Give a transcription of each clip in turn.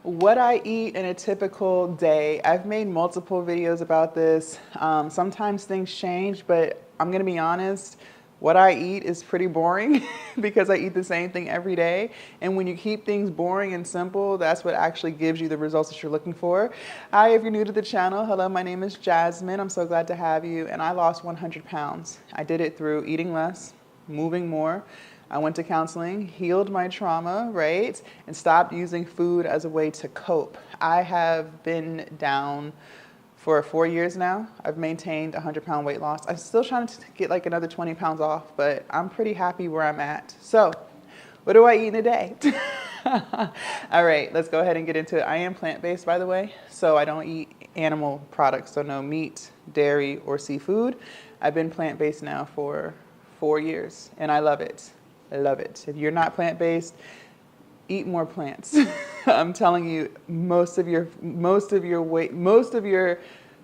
What I eat in a typical day. I've made multiple videos about this. Sometimes things change, but I'm gonna be honest. What I eat is pretty boring because I eat the same thing every day. And when you keep things boring and simple, that's what actually gives you the results that you're looking for. Hi, if you're new to the channel, hello, my name is Jasmine. I'm so glad to have you. And I lost 100 pounds. I did it through eating less, moving more. I went to counseling, healed my trauma, right? And stopped using food as a way to cope. I have been down for 4 years now. I've maintained 100-pound weight loss. I'm still trying to get like another 20 pounds off, but I'm pretty happy where I'm at. So, what do I eat in a day? All right, let's go ahead and get into it. I am plant-based, by the way, so I don't eat animal products, so no meat, dairy, or seafood. I've been plant-based now for 4 years, and I love it. I love it. If you're not plant-based, eat more plants. I'm telling you, most of your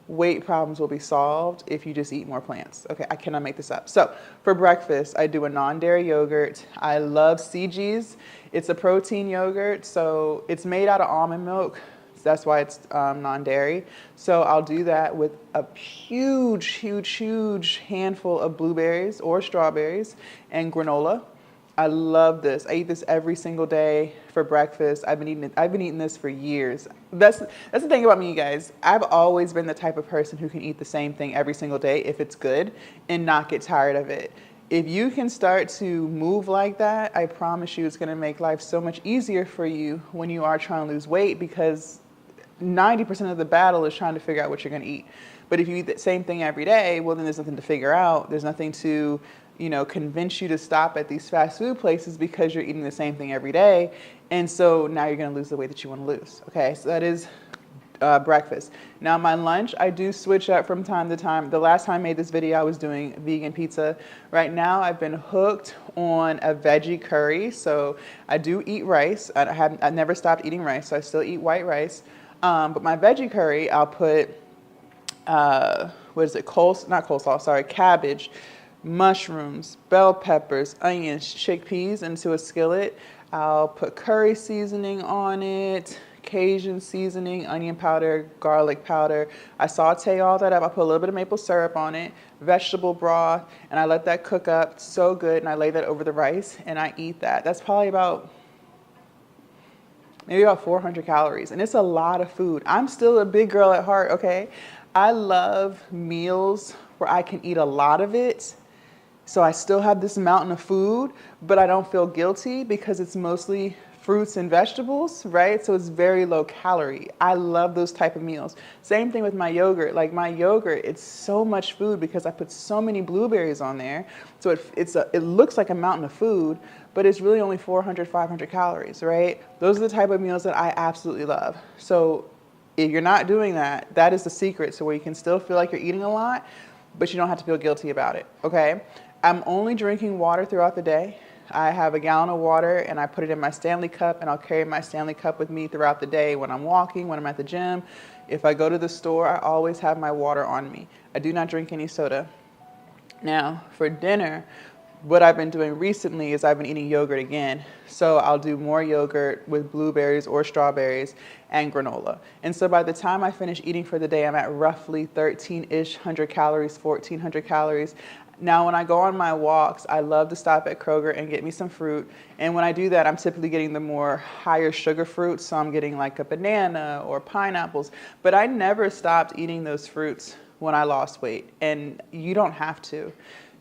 weight problems will be solved if you just eat more plants. Okay, I cannot make this up. So for breakfast, I do a non-dairy yogurt. I love CG's. It's a protein yogurt, so it's made out of almond milk. That's why it's non-dairy. So I'll do that with a huge handful of blueberries or strawberries and granola. I love this. I eat this every single day for breakfast. I've been eating this for years. That's the thing about me, you guys. I've always been the type of person who can eat the same thing every single day if it's good and not get tired of it. If you can start to move like that, I promise you it's going to make life so much easier for you when you are trying to lose weight, because 90% of the battle is trying to figure out what you're going to eat. But if you eat the same thing every day, well, then there's nothing to figure out. There's nothing to, convince you to stop at these fast food places because you're eating the same thing every day. And so now you're going to lose the weight that you want to lose. Okay, so that is breakfast. Now my lunch, I do switch up from time to time. The last time I made this video, I was doing vegan pizza. Right now, I've been hooked on a veggie curry. So I do eat rice. I never stopped eating rice, so I still eat white rice. But my veggie curry, I'll put, not coleslaw, sorry, cabbage, mushrooms, bell peppers, onions, chickpeas into a skillet. I'll put curry seasoning on it, Cajun seasoning, onion powder, garlic powder. I saute all that up. I put a little bit of maple syrup on it, vegetable broth, and I let that cook up so good, and I lay that over the rice, and I eat that. That's probably maybe about 400 calories, and it's a lot of food. I'm still a big girl at heart, okay? I love meals where I can eat a lot of it, so I still have this mountain of food, but I don't feel guilty because it's mostly fruits and vegetables, right? So it's very low calorie. I love those type of meals. Same thing with my yogurt. Like my yogurt, it's so much food because I put so many blueberries on there. So it looks like a mountain of food, but it's really only 400, 500 calories, right? Those are the type of meals that I absolutely love. So if you're not doing that, that is the secret. So where you can still feel like you're eating a lot, but you don't have to feel guilty about it, okay? I'm only drinking water throughout the day. I have a gallon of water and I put it in my Stanley cup, and I'll carry my Stanley cup with me throughout the day when I'm walking, when I'm at the gym. If I go to the store, I always have my water on me. I do not drink any soda. Now, for dinner, what I've been doing recently is I've been eating yogurt again. So I'll do more yogurt with blueberries or strawberries and granola. And so by the time I finish eating for the day, I'm at roughly 13-ish hundred calories, 1,400 calories. Now, when I go on my walks, I love to stop at Kroger and get me some fruit. And when I do that, I'm typically getting the more higher sugar fruits. So I'm getting like a banana or pineapples. But I never stopped eating those fruits when I lost weight. And you don't have to.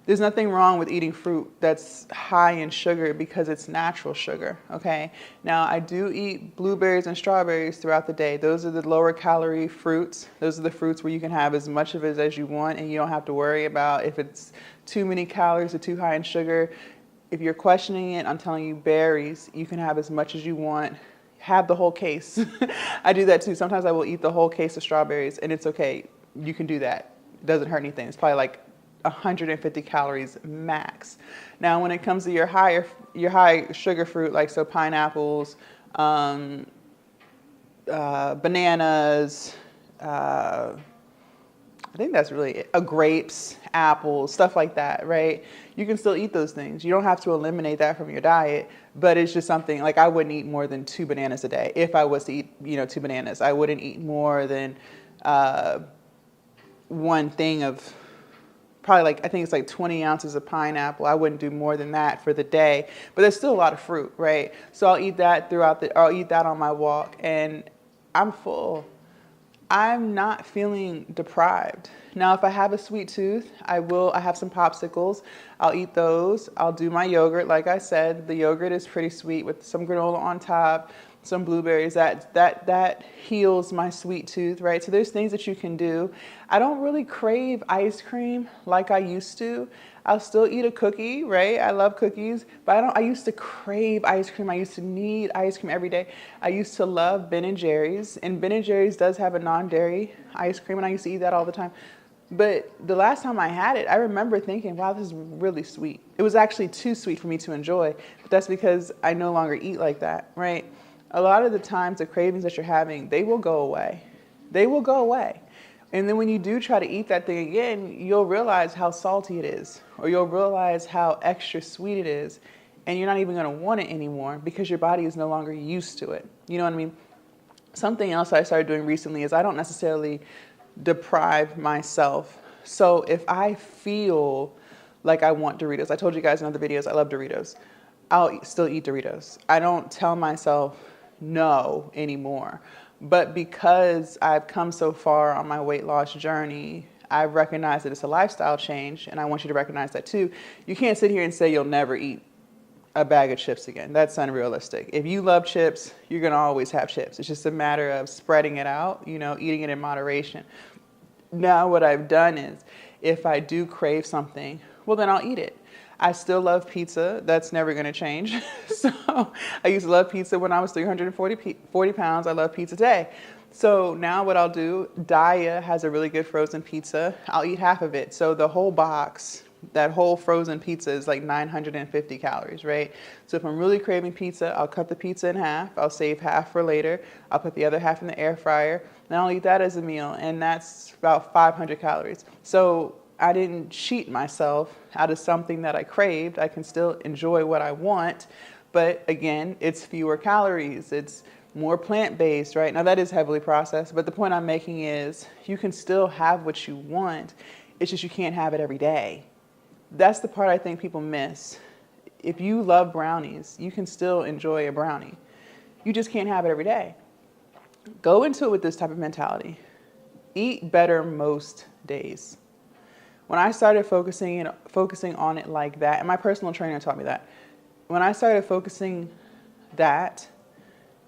There's nothing wrong with eating fruit that's high in sugar because it's natural sugar, okay? Now, I do eat blueberries and strawberries throughout the day. Those are the lower calorie fruits. Those are the fruits where you can have as much of it as you want and you don't have to worry about if it's too many calories or too high in sugar. If you're questioning it, I'm telling you, berries, you can have as much as you want. Have the whole case. I do that too. Sometimes I will eat the whole case of strawberries and it's okay. You can do that. It doesn't hurt anything. It's probably like 150 calories max. Now, when it comes to your high sugar fruit, like so pineapples, bananas, I think that's really it. Grapes, apples, stuff like that, right? You can still eat those things. You don't have to eliminate that from your diet, but it's just something like I wouldn't eat more than 2 bananas a day. If I was to eat, 2 bananas, I wouldn't eat more than one thing of probably I think it's 20 ounces of pineapple. I wouldn't do more than that for the day, but there's still a lot of fruit, right? So I'll eat that I'll eat that on my walk and I'm full. I'm not feeling deprived. Now, if I have a sweet tooth, I have some popsicles. I'll eat those. I'll do my yogurt. Like I said, the yogurt is pretty sweet with some granola on top, some blueberries. That heals my sweet tooth, right? So there's things that you can do. I don't really crave ice cream like I used to. I'll still eat a cookie, right? I love cookies, but I used to crave ice cream. I used to need ice cream every day. I used to love Ben & Jerry's, and Ben & Jerry's does have a non-dairy ice cream, and I used to eat that all the time. But the last time I had it, I remember thinking, wow, this is really sweet. It was actually too sweet for me to enjoy, but that's because I no longer eat like that, right? A lot of the times, the cravings that you're having, they will go away. They will go away. And then when you do try to eat that thing again, you'll realize how salty it is, or you'll realize how extra sweet it is, and you're not even going to want it anymore because your body is no longer used to it. You know what I mean? Something else I started doing recently is I don't necessarily deprive myself. So if I feel like I want Doritos, I told you guys in other videos I love Doritos, I'll still eat Doritos. I don't tell myself no anymore. But because I've come so far on my weight loss journey, I recognize that it's a lifestyle change, and I want you to recognize that too. You can't sit here and say you'll never eat a bag of chips again. That's unrealistic. If you love chips, you're going to always have chips. It's just a matter of spreading it out, eating it in moderation. Now what I've done is if I do crave something, well, then I'll eat it. I still love pizza. That's never going to change. So I used to love pizza when I was 340 pounds. I love pizza today. So now what I'll do, Daya has a really good frozen pizza. I'll eat half of it. So the whole box, that whole frozen pizza is 950 calories, right? So if I'm really craving pizza, I'll cut the pizza in half. I'll save half for later. I'll put the other half in the air fryer. And I'll eat that as a meal. And that's about 500 calories. So I didn't cheat myself out of something that I craved. I can still enjoy what I want, but again, it's fewer calories. It's more plant-based, right? Now that is heavily processed, but the point I'm making is you can still have what you want. It's just you can't have it every day. That's the part I think people miss. If you love brownies, you can still enjoy a brownie. You just can't have it every day. Go into it with this type of mentality. Eat better most days. When I started focusing on it like that, and my personal trainer taught me that, when I started focusing that,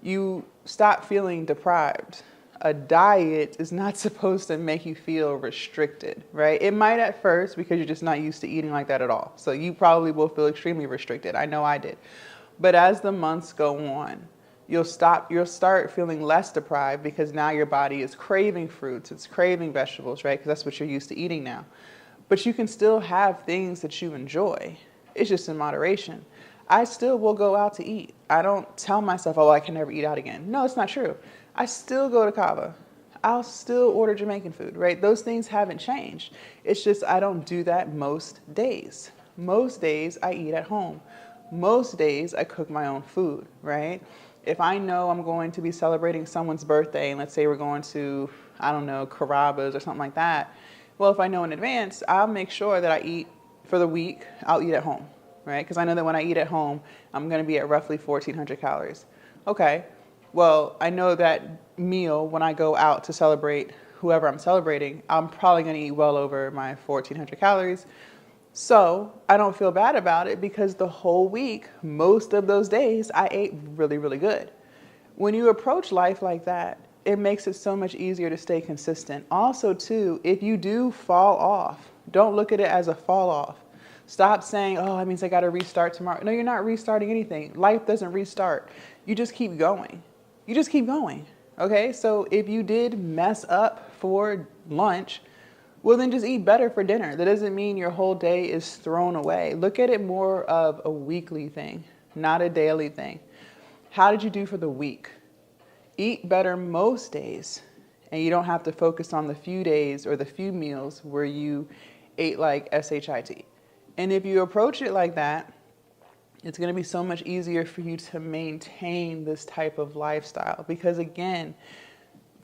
you stop feeling deprived. A diet is not supposed to make you feel restricted, right? It might at first because you're just not used to eating like that at all. So you probably will feel extremely restricted. I know I did. But as the months go on, you'll start feeling less deprived because now your body is craving fruits, it's craving vegetables, right? Because that's what you're used to eating now. But you can still have things that you enjoy. It's just in moderation. I still will go out to eat. I don't tell myself, oh, I can never eat out again. No, it's not true. I still go to Cava. I'll still order Jamaican food, right? Those things haven't changed. It's just I don't do that most days. Most days I eat at home. Most days I cook my own food, right? If I know I'm going to be celebrating someone's birthday, and let's say we're going to, I don't know, Carrabba's or something like that, well, if I know in advance, I'll make sure that I eat for the week, I'll eat at home, right? Because I know that when I eat at home, I'm going to be at roughly 1,400 calories. Okay, well, I know that meal when I go out to celebrate whoever I'm celebrating, I'm probably going to eat well over my 1,400 calories. So I don't feel bad about it because the whole week, most of those days, I ate really, really good. When you approach life like that, it makes it so much easier to stay consistent. Also, too, if you do fall off, don't look at it as a fall off. Stop saying, oh, that means I got to restart tomorrow. No, you're not restarting anything. Life doesn't restart. You just keep going. You just keep going. Okay, so if you did mess up for lunch, well, then just eat better for dinner. That doesn't mean your whole day is thrown away. Look at it more of a weekly thing, not a daily thing. How did you do for the week? Eat better most days. And you don't have to focus on the few days or the few meals where you ate like SHIT. And if you approach it like that, it's going to be so much easier for you to maintain this type of lifestyle. Because again,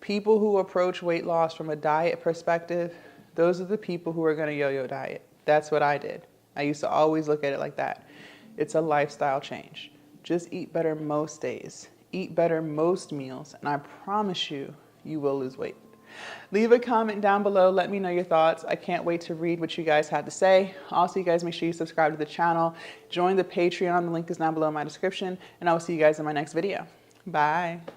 people who approach weight loss from a diet perspective, those are the people who are going to yo-yo diet. That's what I did. I used to always look at it like that. It's a lifestyle change. Just eat better most days. Eat better most meals. And I promise you, you will lose weight. Leave a comment down below. Let me know your thoughts. I can't wait to read what you guys had to say. Also, you guys make sure you subscribe to the channel. Join the Patreon. The link is down below in my description. And I will see you guys in my next video. Bye.